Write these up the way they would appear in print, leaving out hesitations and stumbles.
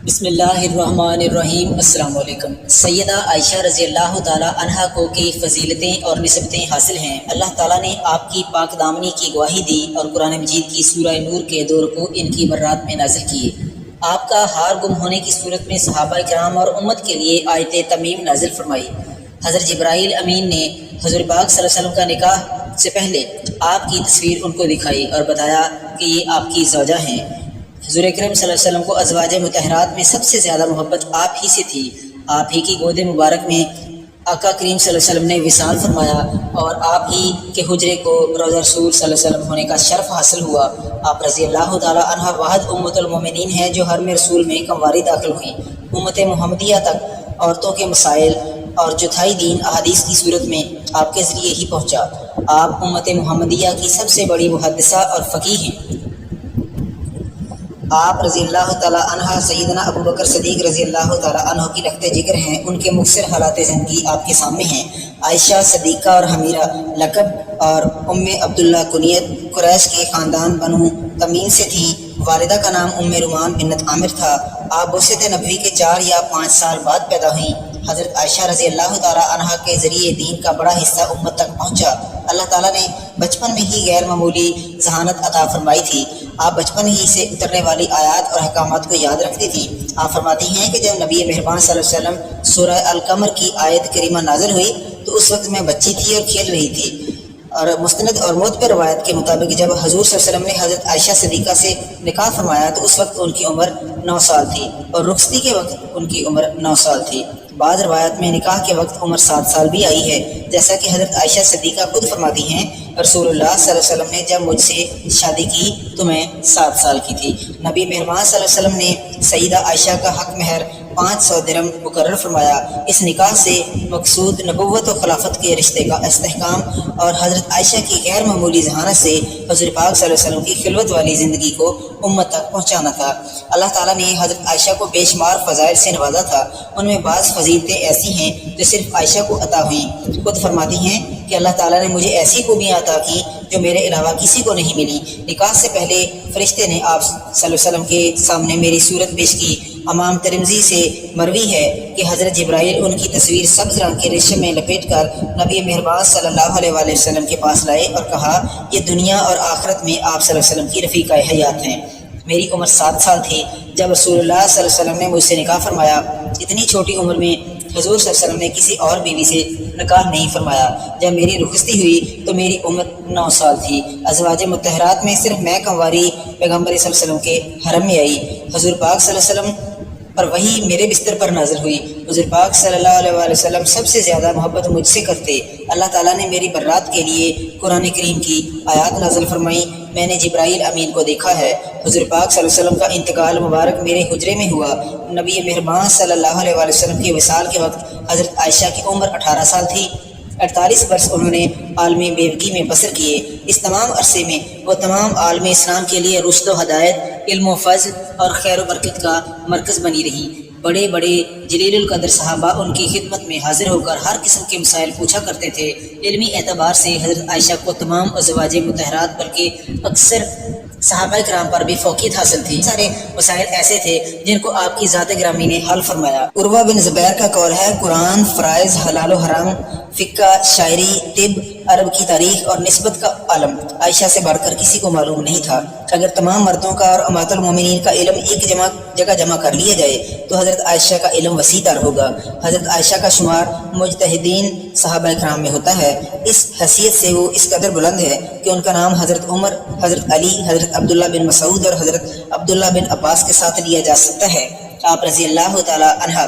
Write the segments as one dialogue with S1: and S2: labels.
S1: بسم اللہ الرحمن الرحیم۔ السلام علیکم۔ سیدہ عائشہ رضی اللہ تعالی عنہا کو کئی فضیلتیں اور نسبتیں حاصل ہیں۔ اللہ تعالیٰ نے آپ کی پاک دامنی کی گواہی دی اور قرآن مجید کی سورہ نور کے 2 رکوع ان کی برات میں نازل کیے۔ آپ کا ہار گم ہونے کی صورت میں صحابہ کرام اور امت کے لیے آیت تمیم نازل فرمائی۔ حضرت جبرائیل امین نے حضور پاک صلی اللہ علیہ وسلم کا نکاح سے پہلے آپ کی تصویر ان کو دکھائی اور بتایا کہ یہ آپ کی زوجہ ہیں۔ حضور اکرم صلی اللہ علیہ وسلم کو ازواج مطہرات میں سب سے زیادہ محبت آپ ہی سے تھی۔ آپ ہی کی گود مبارک میں آقا کریم صلی اللہ علیہ وسلم نے وصال فرمایا اور آپ ہی کے حجرے کو روضہ رسول صلی اللہ علیہ وسلم ہونے کا شرف حاصل ہوا۔ آپ رضی اللہ تعالی عنہ واحد امت المومنین ہیں جو حرم رسول میں کمواری داخل ہوئیں۔ امت محمدیہ تک عورتوں کے مسائل اور چوتھائی دین احادیث کی صورت میں آپ کے ذریعے ہی پہنچا۔ آپ امت محمدیہ کی سب سے بڑی محدثہ اور فقیہ ہیں۔ آپ رضی اللہ تعالیٰ عنہ سیدنا ابوبکر صدیق رضی اللہ تعالیٰ عنہ کی رخت جگر ہیں۔ ان کے مختصر حالات زندگی آپ کے سامنے ہیں۔ عائشہ صدیقہ اور حمیرہ لقب اور عبداللہ کنیت قریش کے خاندان بنو تمیم سے تھیں۔ والدہ کا نام رومان بنت عامر تھا۔ آپ بعثت نبوی کے 4 یا 5 سال بعد پیدا ہوئیں۔ حضرت عائشہ رضی اللہ تعالیٰ عنہ کے ذریعے دین کا بڑا حصہ امت تک پہنچا۔ اللہ تعالیٰ نے بچپن میں ہی غیر معمولی ذہانت عطا فرمائی تھی۔ آپ بچپن ہی سے اترنے والی آیات اور احکامات کو یاد رکھتی تھیں۔ آپ فرماتی ہیں کہ جب نبی مہربان صلی اللہ علیہ وسلم سورہ القمر کی آیت کریمہ نازل ہوئی تو اس وقت میں بچی تھی اور کھیل رہی تھی۔ اور مستند اور معتبر روایت کے مطابق جب حضور صلی اللہ علیہ وسلم نے حضرت عائشہ صدیقہ سے نکاح فرمایا تو اس وقت ان کی عمر 9 سال تھی اور رخصتی کے وقت ان کی عمر 9 سال تھی۔ بعض روایت میں نکاح کے وقت عمر 7 سال بھی آئی ہے، جیسا کہ حضرت عائشہ صدیقہ خود فرماتی ہیں رسول اللہ صلی اللہ علیہ وسلم نے جب مجھ سے شادی کی تو میں 7 سال کی تھی۔ نبی مہربان صلی اللہ علیہ وسلم نے سیدہ عائشہ کا حق مہر 500 درہم مقرر فرمایا۔ اس نکاح سے مقصود نبوت و خلافت کے رشتے کا استحکام اور حضرت عائشہ کی غیر معمولی ذہانت سے حضور پاک صلی اللہ علیہ وسلم کی خلوت والی زندگی کو امت تک پہنچانا تھا۔ اللہ تعالیٰ نے حضرت عائشہ کو بے شمار فضائل سے نوازا تھا۔ ان میں بعض فضیلتیں ایسی ہیں جو صرف عائشہ کو عطا ہوئیں۔ خود فرماتی ہیں کہ اللہ تعالیٰ نے مجھے ایسی خوبیاں عطا کی جو میرے علاوہ کسی کو نہیں ملی۔ نکاح سے پہلے فرشتے نے آپ صلی اللہ علیہ وسلم کے سامنے میری صورت پیش کی۔ امام ترمذی سے مروی ہے کہ حضرت جبرائیل ان کی تصویر سبز رنگ کے ریشم میں لپیٹ کر نبی مہربان صلی اللہ علیہ وآلہ وسلم کے پاس لائے اور کہا یہ دنیا اور آخرت میں آپ صلی اللہ علیہ وسلم کی رفیقہ حیات ہیں۔ میری عمر 7 سال تھی جب رسول اللہ صلی اللہ علیہ وسلم نے مجھ سے نکاح فرمایا۔ اتنی چھوٹی عمر میں حضور صلی اللہ علیہ وسلم نے کسی اور بیوی سے نکاح نہیں فرمایا۔ جب میری رخصتی ہوئی تو میری عمر 9 سال تھی۔ ازواج مطہرات میں صرف میں کنواری پیغمبر صلی اللہ علیہ وسلم کے حرم میں آئی۔ حضور پاک صلی اللہ علیہ وسلم پر وہی میرے بستر پر نازل ہوئی۔ حضور پاک صلی اللہ علیہ وآلہ وسلم سب سے زیادہ محبت مجھ سے کرتے۔ اللہ تعالیٰ نے میری برات کے لیے قرآن کریم کی آیات نازل فرمائی۔ میں نے جبرائیل امین کو دیکھا ہے۔ حضور پاک صلی اللہ علیہ وسلم کا انتقال مبارک میرے حجرے میں ہوا۔ نبی مہربان صلی اللہ علیہ وآلہ وسلم کے وصال کے وقت حضرت عائشہ کی عمر 18 سال تھی۔ 48 برس انہوں نے عالم بیوگی میں بسر کیے۔ اس تمام عرصے میں وہ تمام عالم اسلام کے لیے رشد و ہدایت، علم و فضل اور خیر و برکت کا مرکز بنی رہی۔ بڑے بڑے جلیل القدر صحابہ ان کی خدمت میں حاضر ہو کر ہر قسم کے مسائل پوچھا کرتے تھے۔ علمی اعتبار سے حضرت عائشہ کو تمام ازواج مطہرات بلکہ اکثر صحابہ کرام پر بھی فوقیت حاصل تھی۔ سارے مسائل ایسے تھے جن کو آپ کی ذات گرامی نے حل فرمایا۔ عروہ بن زبیر کا قول ہے قرآن، فرائض، حلال و حرام، فقہ، شاعری، طب، عرب کی تاریخ اور نسبت کا عالم عائشہ سے بڑھ کر کسی کو معلوم نہیں تھا۔ اگر تمام مردوں کا اور امہات المومنین کا علم ایک جگہ جمع کر لیا جائے تو حضرت عائشہ کا علم وسیع تر ہوگا۔ حضرت عائشہ کا شمار مجتہدین صحابہ کرام میں ہوتا ہے۔ اس حیثیت سے وہ اس قدر بلند ہے کہ ان کا نام حضرت عمر، حضرت علی، حضرت عبداللہ بن مسعود اور حضرت عبداللہ بن عباس کے ساتھ لیا جا سکتا ہے۔ آپ رضی اللہ تعالیٰ عنہ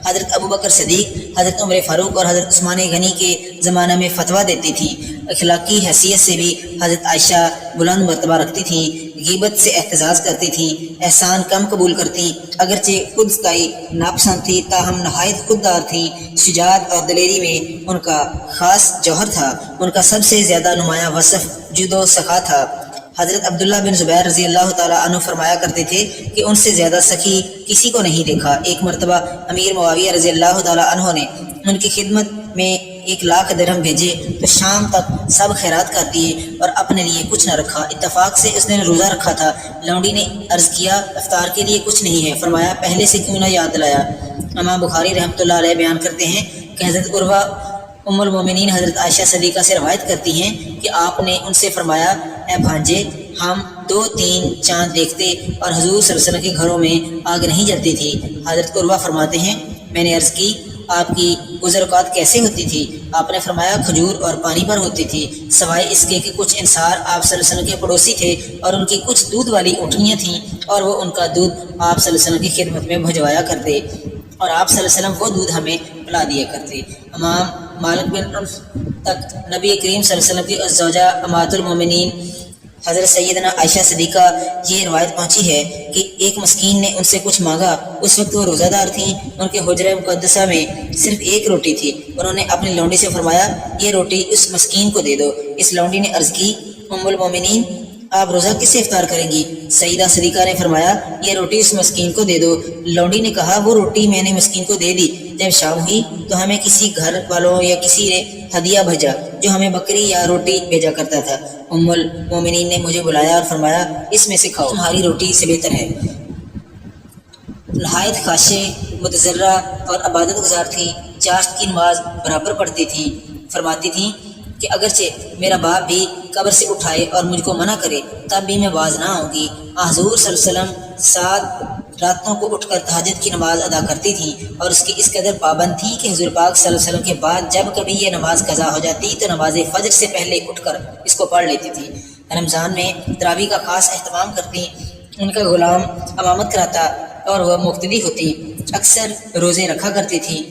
S1: حضرت ابوبکر صدیق، حضرت عمر فاروق اور حضرت عثمان غنی کے زمانہ میں فتویٰ دیتی تھی۔ اخلاقی حیثیت سے بھی حضرت عائشہ بلند مرتبہ رکھتی تھیں۔ غیبت سے احتجاج کرتی تھیں، احسان کم قبول کرتی، اگرچہ خود کائی ناپسند تھی تاہم نہایت خوددار تھیں۔ شجاعت اور دلیری میں ان کا خاص جوہر تھا۔ ان کا سب سے زیادہ نمایاں وصف جود و سخا تھا۔ حضرت عبداللہ بن زبیر رضی اللہ تعالیٰ عنہ فرمایا کرتے تھے کہ ان سے زیادہ سخی کسی کو نہیں دیکھا۔ ایک مرتبہ امیر معاویہ رضی اللہ تعالیٰ عنہ نے ان کی خدمت میں 1,00,000 درہم بھیجے تو شام تک سب خیرات کر دیے اور اپنے لیے کچھ نہ رکھا۔ اتفاق سے اس نے روزہ رکھا تھا۔ لونڈی نے عرض کیا افطار کے لیے کچھ نہیں ہے۔ فرمایا پہلے سے کیوں نہ یاد دلایا۔ امام بخاری رحمۃ اللہ علیہ بیان کرتے ہیں کہ حضرت عروہ ام المومنین حضرت عائشہ صدیقہ سے روایت کرتی ہیں کہ آپ نے ان سے فرمایا اے بھانجے، ہم 2-3 چاند دیکھتے اور حضور صلی اللہ علیہ وسلم کے گھروں میں آگ نہیں جلتی تھی۔ حضرت عروہ فرماتے ہیں میں نے عرض کی آپ کی گزر اوقات کیسے ہوتی تھی؟ آپ نے فرمایا کھجور اور پانی پر ہوتی تھی، سوائے اس کے کہ کچھ انصار آپ صلی اللہ علیہ وسلم کے پڑوسی تھے اور ان کی کچھ دودھ والی اونٹنیاں تھیں اور وہ ان کا دودھ آپ صلی اللہ علیہ وسلم کی خدمت میں بھجوایا کرتے اور آپ صلی اللہ علیہ وسلم وہ دودھ ہمیں پلا دیا کرتے۔ امام مالک بن انس تک نبی کریم صلی اللہ علیہ وسلم کی زوجہ امہات المومنین حضرت سیدنا عائشہ صدیقہ یہ روایت پہنچی ہے کہ ایک مسکین نے ان سے کچھ مانگا۔ اس وقت وہ روزہ دار تھیں۔ ان کے حجرہ مقدسہ میں صرف ایک روٹی تھی۔ انہوں نے اپنی لونڈی سے فرمایا یہ روٹی اس مسکین کو دے دو۔ اس لونڈی نے عرض کی ام المومنین آپ روزہ کس سے افطار کریں گی؟ سیدہ صدیقہ نے فرمایا یہ روٹی اس مسکین کو دے دو۔ لونڈی نے کہا وہ روٹی میں نے مسکین کو دے دی۔ جب شام ہوئی تو ہمیں کسی گھر والوں یا کسی نے ہدیہ بھیجا جو ہمیں بکری یا روٹی بھیجا کرتا تھا۔ ام المومنین نے مجھے بلایا اور فرمایا اس میں سے کھاؤ، تمہاری روٹی سے بہتر ہے۔ نہایت خاشع، متضرہ اور عبادت گزار تھی۔ چاشت کی نماز برابر پڑھتی تھی۔ فرماتی تھیں کہ اگرچہ میرا باپ بھی قبر سے اٹھائے اور مجھ کو منع کرے تب بھی میں باز نہ ہوں گی۔ حضور صلی اللہ علیہ وسلم 7 راتوں کو اٹھ کر تہجد کی نماز ادا کرتی تھیں اور اس کی اس قدر پابند تھی کہ حضور پاک صلی اللہ علیہ وسلم کے بعد جب کبھی یہ نماز قضا ہو جاتی تو نماز فجر سے پہلے اٹھ کر اس کو پڑھ لیتی تھی۔ رمضان میں تراویح کا خاص اہتمام کرتی، ان کا غلام امامت کراتا اور وہ مقتدی ہوتی۔ اکثر روزے رکھا کرتی تھی،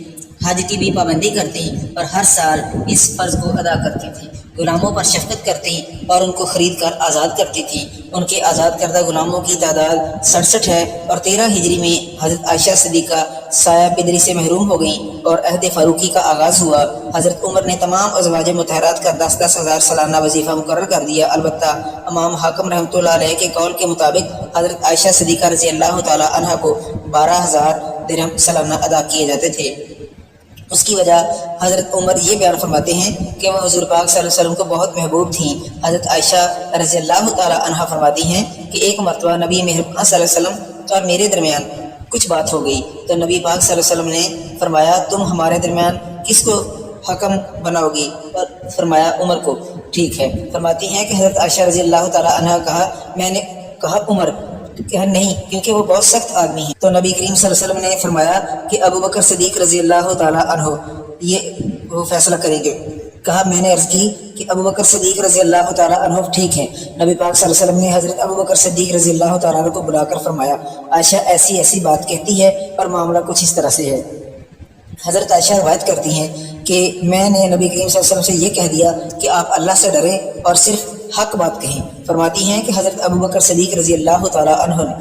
S1: حج کی بھی پابندی کرتی اور ہر سال اس فرض کو ادا کرتی تھی۔ غلاموں پر شفقت کرتی اور ان کو خرید کر آزاد کرتی تھی۔ ان کے آزاد کردہ غلاموں کی تعداد 67 ہے اور 13 ہجری میں حضرت عائشہ صدیقہ سایہ پدری سے محروم ہو گئیں اور عہد فاروقی کا آغاز ہوا۔ حضرت عمر نے تمام ازواج مطہرات کا 10-10 ہزار سالانہ وظیفہ مقرر کر دیا۔ البتہ امام حاکم رحمۃ اللہ علیہ کے قول کے مطابق حضرت عائشہ صدیقہ رضی اللہ تعالی عنہ کو 12,000 درہم سالانہ ادا کیے جاتے تھے۔ اس کی وجہ حضرت عمر یہ بیان فرماتے ہیں کہ وہ حضور پاک صلی اللہ علیہ وسلم کو بہت محبوب تھیں۔ حضرت عائشہ رضی اللہ تعالی عنہ فرماتی ہیں کہ ایک مرتبہ نبی مہربان صلی اللہ علیہ وسلم اور میرے درمیان کچھ بات ہو گئی تو نبی پاک صلی اللہ علیہ وسلم نے فرمایا تم ہمارے درمیان کس کو حکم بناؤ گی؟ اور فرمایا عمر کو۔ ٹھیک ہے۔ فرماتی ہیں کہ حضرت عائشہ رضی اللہ تعالی عنہ کہا میں نے کہا عمر کہ نہیں کیونکہ وہ بہت سخت آدمی ہیں۔ تو نبی کریم صلی اللہ علیہ وسلم نے فرمایا کہ ابو بکر صدیق رضی اللہ تعالی عنہ یہ وہ فیصلہ کریں گے۔ کہا میں نے عرض کی کہ ابو بکر صدیق رضی اللہ تعالی عنہ ٹھیک ہے۔ نبی پاک صلی اللہ علیہ وسلم نے حضرت ابو بکر صدیق رضی اللہ تعالی عنہ کو بلا کر فرمایا عائشہ ایسی ایسی بات کہتی ہے اور معاملہ کچھ اس طرح سے ہے۔ حضرت عائشہ روایت کرتی ہیں کہ میں نے نبی کریم صلی اللہ علیہ وسلم سے یہ کہہ دیا کہ آپ اللہ سے ڈریں اور صرف حق بات کہیں۔ فرماتی ہیں کہ حضرت ابو بکر صدیق رضی اللہ تعالی عنہ نے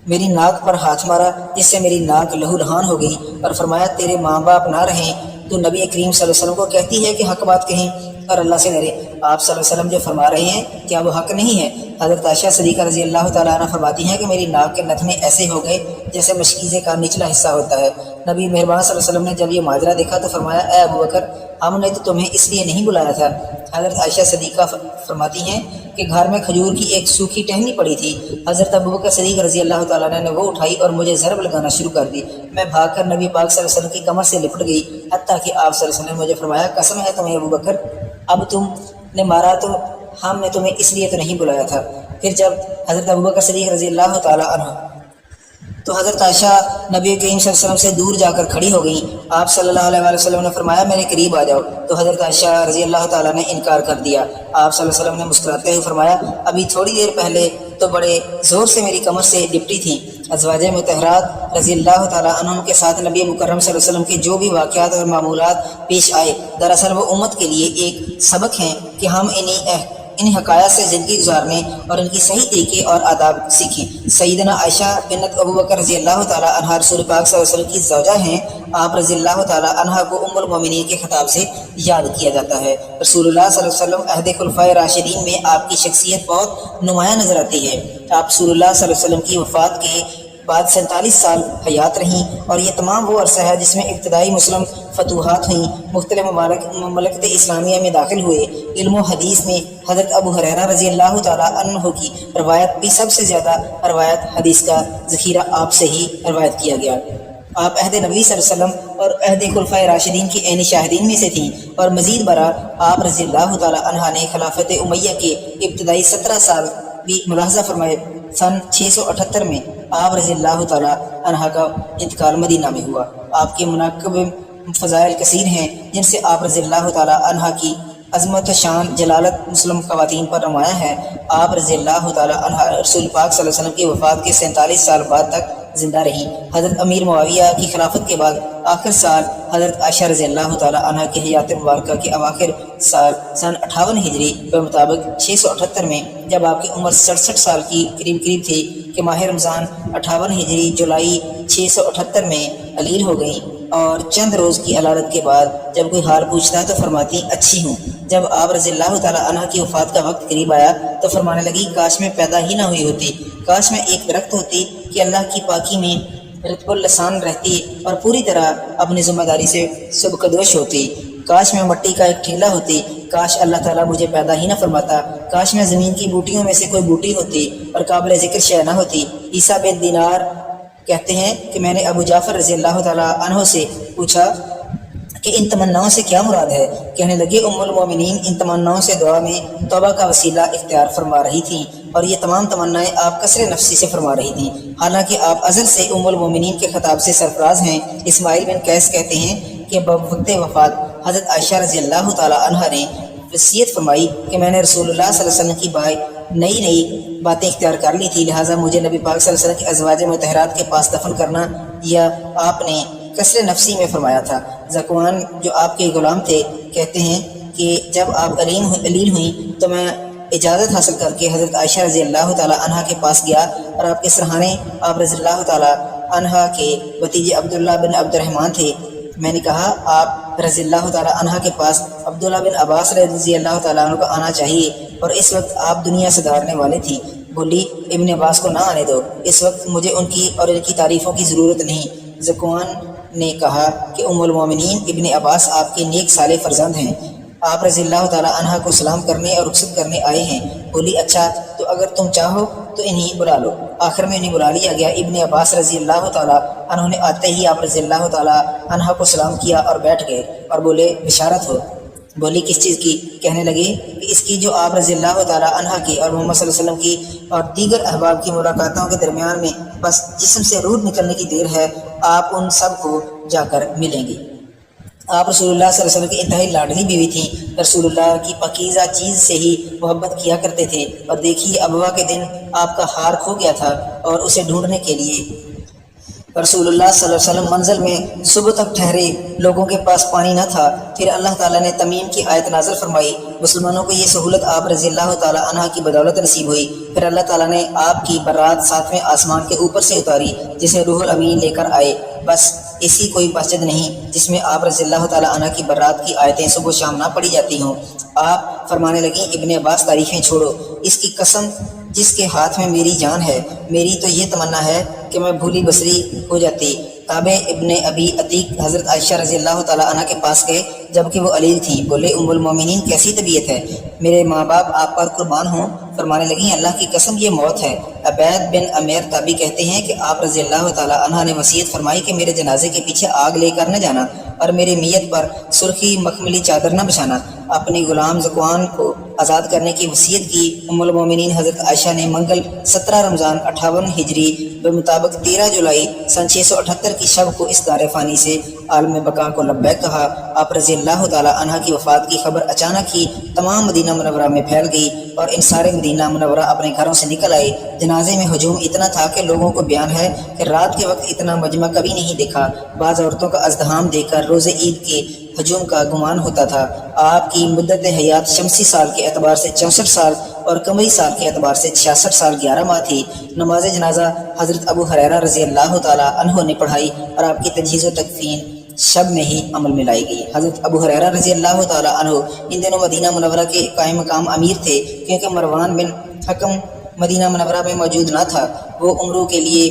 S1: میری ناک پر ہاتھ مارا جس سے میری ناک لہو لہان ہو گئی اور فرمایا تیرے ماں باپ نہ رہیں تو نبی کریم صلی اللہ علیہ وسلم کو کہتی ہے کہ حق بات کہیں اور اللہ سے ڈرے۔ آپ صلی اللہ علیہ وسلم جو فرما رہے ہیں کیا وہ حق نہیں ہے؟ حضرت عائشہ صدیقہ رضی اللہ تعالیٰ عنہ فرماتی ہیں کہ میری ناک کے نتنے ایسے ہو گئے جیسے مشکیزے کا نچلا حصہ ہوتا ہے۔ نبی مہربان صلی اللہ علیہ وسلم نے جب یہ ماجرا دیکھا تو فرمایا اے ابو بکر ہم نے تو تمہیں اس لیے نہیں بلایا تھا۔ حضرت عائشہ صدیقہ فرماتی ہیں کہ گھر میں کھجور کی ایک سوکھی ٹہنی پڑی تھی۔ حضرت ابو بکر صدیق رضی اللہ تعالیٰ عنہ نے وہ اٹھائی اور مجھے ضرب لگانا شروع کر دی۔ میں بھاگ کر نبی پاک صلی اللہ علیہ وسلم کی کمر سے لپٹ گئی حتیٰ کہ آپ صلی اللہ علیہ وسلم نے مجھے فرمایا قسم ہے تمہیں ابو بکر اب تم نے مارا تو ہم نے تمہیں اس لیے تو نہیں بلایا تھا۔ پھر جب حضرت ابو بکر صدیق رضی اللہ تعالیٰ عنہ تو حضرت عائشہ نبی کریم صلی اللہ علیہ وسلم سے دور جا کر کھڑی ہو گئیں۔ آپ صلی اللہ علیہ وسلم نے فرمایا میرے قریب آ جاؤ تو حضرت عائشہ رضی اللہ تعالیٰ نے انکار کر دیا۔ آپ صلی اللہ علیہ وسلم نے مسکراتے ہوئے فرمایا ابھی تھوڑی دیر پہلے تو بڑے زور سے میری کمر سے لپٹی تھیں۔ ازواج مطہرات رضی اللہ تعالیٰ عنہم کے ساتھ نبی مکرم صلی اللہ علیہ وسلم کے جو بھی واقعات اور معمولات پیش آئے دراصل وہ امت کے لیے ایک سبق ہیں کہ ہم ان حقائق سے زندگی گزارنے اور ان کی صحیح طریقے اور آداب سیکھیں۔ سیدنا عائشہ بنت ابو بکر رضی اللہ تعالیٰ عنہ رسول پاک صلی اللہ علیہ وسلم کی زوجہ ہیں۔ آپ رضی اللہ تعالیٰ عنہ کو ام المومنین کے خطاب سے یاد کیا جاتا ہے۔ رسول اللہ صلی اللہ علیہ وسلم عہد خلفائے راشدین میں آپ کی شخصیت بہت نمایاں نظر آتی ہے۔ آپ رسول اللہ صلی اللہ علیہ وسلم کی وفات کے بعد 47 سال حیات رہیں، اور یہ تمام وہ عرصہ ہے جس میں ابتدائی مسلم فتوحات ہوئیں، مختلف مملکت اسلامیہ میں داخل ہوئے۔ علم و حدیث میں حضرت ابو ہریرہ رضی اللہ تعالیٰ عنہ کی روایت بھی سب سے زیادہ روایت حدیث کا ذخیرہ آپ سے ہی روایت کیا گیا۔ آپ عہد نبوی صلی اللہ علیہ وسلم اور عہد خلفائے راشدین کی عینی شاہدین میں سے تھیں، اور مزید برآں آپ رضی اللہ تعالیٰ عنہ نے خلافت امیہ کے ابتدائی 17 سال بھی ملاحظہ فرمائے۔ سن 678 میں آپ رضی اللہ تعالیٰ عنہ کا انتقال مدینہ میں ہوا۔ آپ کے مناقب فضائل کثیر ہیں جن سے آپ رضی اللہ تعالیٰ عنہ کی عظمت و شان جلالت مسلم خواتین پر نمایاں ہے۔ آپ رضی اللہ تعالیٰ عنہ رسول پاک صلی اللہ علیہ وسلم کی وفات کے 47 سال بعد تک زندہ رہیں۔ حضرت امیر معاویہ کی خلافت کے بعد آخر سال حضرت عائشہ رضی اللہ تعالیٰ عنہ کی حیات مبارکہ کے اواخر سال سن 58 ہجری کے مطابق 678 میں جب آپ کی عمر 67 سال کی قریب تھی کہ ماہ رمضان 58 ہجری جولائی 678 میں علیل ہو گئیں، اور چند روز کی علالت کے بعد جب کوئی حال پوچھتا تو فرماتی اچھی ہوں۔ جب آپ رضی اللہ تعالیٰ عنہ کی وفات کا وقت قریب آیا تو فرمانے لگی کاش میں پیدا ہی نہ ہوئی ہوتی، کاش میں ایک درخت ہوتی کہ اللہ کی پاکی میں رطب اللسان رہتی اور پوری طرح اپنی ذمہ داری سے سبکدوش ہوتی، کاش میں مٹی کا ایک ٹھیلا ہوتی، کاش اللہ تعالیٰ مجھے پیدا ہی نہ فرماتا، کاش میں زمین کی بوٹیوں میں سے کوئی بوٹی ہوتی اور قابل ذکر شے نہ ہوتی۔ عیسیٰ بن دینار کہتے ہیں کہ میں نے ابو جعفر رضی اللہ تعالیٰ عنہ سے پوچھا کہ ان تمناؤں سے کیا مراد ہے؟ کہنے لگے ام المومنین ان تمناؤں سے دعا میں توبہ کا وسیلہ اختیار فرما رہی تھیں، اور یہ تمام تمنائیں آپ کثر نفسی سے فرما رہی تھیں، حالانکہ آپ ازل سے ام المومنین کے خطاب سے سرفراز ہیں۔ اسماعیل بن قیس کہتے ہیں کہ بوقت وفات حضرت عائشہ رضی اللہ تعالیٰ عنہ نے وصیت فرمائی کہ میں نے رسول اللہ صلی اللہ علیہ وسلم کی نئی باتیں اختیار کر لی تھی، لہٰذا مجھے نبی پاک صلی اللہ علیہ وسلم کی ازواج مطہرات کے پاس دفن کرنا یا آپ نے کثر نفسی میں فرمایا تھا۔ ذکوان جو آپ کے غلام تھے کہتے ہیں کہ جب آپ علیل ہوئیں تو میں اجازت حاصل کر کے حضرت عائشہ رضی اللہ تعالیٰ عنہ کے پاس گیا، اور آپ کے سرہانے آپ رضی اللہ تعالیٰ عنہ کے بھتیجے عبداللہ بن عبد الرحمن تھے۔ میں نے کہا آپ رضی اللہ تعالیٰ عنہ کے پاس عبداللہ بن عباس رضی اللہ تعالیٰ عنہ کو آنا چاہیے، اور اس وقت آپ دنیا سے دھارنے والے تھی۔ بولی ابن عباس کو نہ آنے دو، اس وقت مجھے ان کی اور ان کی تعریفوں کی ضرورت نہیں۔ ذکوان نے کہا کہ ام المومنین ابن عباس آپ کے نیک صالح فرزند ہیں، آپ رضی اللہ تعالیٰ عنہ کو سلام کرنے اور رخصت کرنے آئے ہیں۔ بولی اچھا تو اگر تم چاہو تو انہیں بلا لو۔ آخر میں انہیں بلا لیا گیا۔ ابن عباس رضی اللہ تعالیٰ عنہ نے آتے ہی آپ رضی اللہ تعالیٰ عنہ کو سلام کیا اور بیٹھ گئے اور بولے بشارت ہو۔ بولی کس چیز کی؟ کہنے لگے کہ اس کی جو آپ رضی اللہ تعالیٰ عنہ کی اور محمد صلی اللہ علیہ وسلم کی اور دیگر احباب کی ملاقاتوں کے درمیان میں بس جسم سے روح نکلنے کی دیر ہے، آپ ان سب کو جا کر ملیں گے۔ آپ رسول اللہ صلی اللہ علیہ وسلم کی انتہائی لاڈلی بیوی تھیں، رسول اللہ کی پاکیزہ چیز سے ہی محبت کیا کرتے تھے، اور دیکھیے ابوا کے دن آپ کا ہار کھو گیا تھا، اور اسے ڈھونڈنے کے لیے رسول اللہ صلی اللہ علیہ وسلم منزل میں صبح تک ٹھہرے، لوگوں کے پاس پانی نہ تھا۔ پھر اللہ تعالیٰ نے تمیم کی آیت نازل فرمائی، مسلمانوں کو یہ سہولت آپ رضی اللہ تعالیٰ عنہ کی بدولت نصیب ہوئی۔ پھر اللہ تعالیٰ نے آپ کی برات 7ویں آسمان کے اوپر سے اتاری، جسے روح الامین لے کر آئے۔ بس ایسی کوئی مسجد نہیں جس میں آپ رضی اللہ تعالیٰ عنہ کی برات کی آیتیں صبح و شام نہ پڑھی جاتی ہوں۔ آپ فرمانے لگیں ابن عباس تعریفیں چھوڑو، اس کی قسم جس کے ہاتھ میں میری جان ہے، میری تو یہ تمنا ہے کہ میں بھولی بصری ہو جاتی۔ تابع ابن ابی عتیق حضرت عائشہ رضی اللہ تعالیٰ عنہ کے پاس گئے جبکہ وہ علیل تھیں۔ بولے ام المومنین کیسی طبیعت ہے؟ میرے ماں باپ آپ پر قربان ہوں۔ فرمانے لگیں اللہ کی قسم یہ موت ہے۔ عبید بن عمیر تابعی کہتے ہیں کہ آپ رضی اللہ تعالیٰ عنہ نے وصیت فرمائی کہ میرے جنازے کے پیچھے آگ لے کر نہ جانا، اور میرے میت پر سرخی مخملی چادر نہ بچھانا۔ اپنی غلام ذکوان کو آزاد کرنے کی وصیت کی۔ ام المومنین حضرت عائشہ نے منگل 17 رمضان 58 ہجری بمطابق 13 جولائی سن 678 کی شب کو اس دار فانی سے عالم بقا کو لبیک کہا۔ آپ رضی اللہ تعالیٰ عنہ کی وفات کی خبر اچانک ہی تمام مدینہ منورہ میں پھیل گئی، اور ان سارے مدینہ منورہ اپنے گھروں سے نکل آئے۔ جنازے میں ہجوم اتنا تھا کہ لوگوں کو بیان ہے کہ رات کے وقت اتنا مجمع کبھی نہیں دیکھا۔ بعض عورتوں کا ازدحام دیکھ کر روز عید کے ہجوم کا گمان ہوتا تھا۔ آپ کی مدت حیات شمسی سال کے اعتبار سے 64 سال اور قمری سال کے اعتبار سے 66 سال 11 ماہ تھی۔ نماز جنازہ حضرت ابو ہریرہ رضی اللہ تعالیٰ عنہ نے پڑھائی، اور آپ کی تجہیز و تکفین شب میں ہی عمل میں لائی گئی۔ حضرت ابو ہریرہ رضی اللہ تعالیٰ عنہ ان دنوں مدینہ منورہ کے قائم مقام امیر تھے، کیونکہ مروان بن حکم مدینہ منورہ میں موجود نہ تھا۔ وہ عمروں کے لیے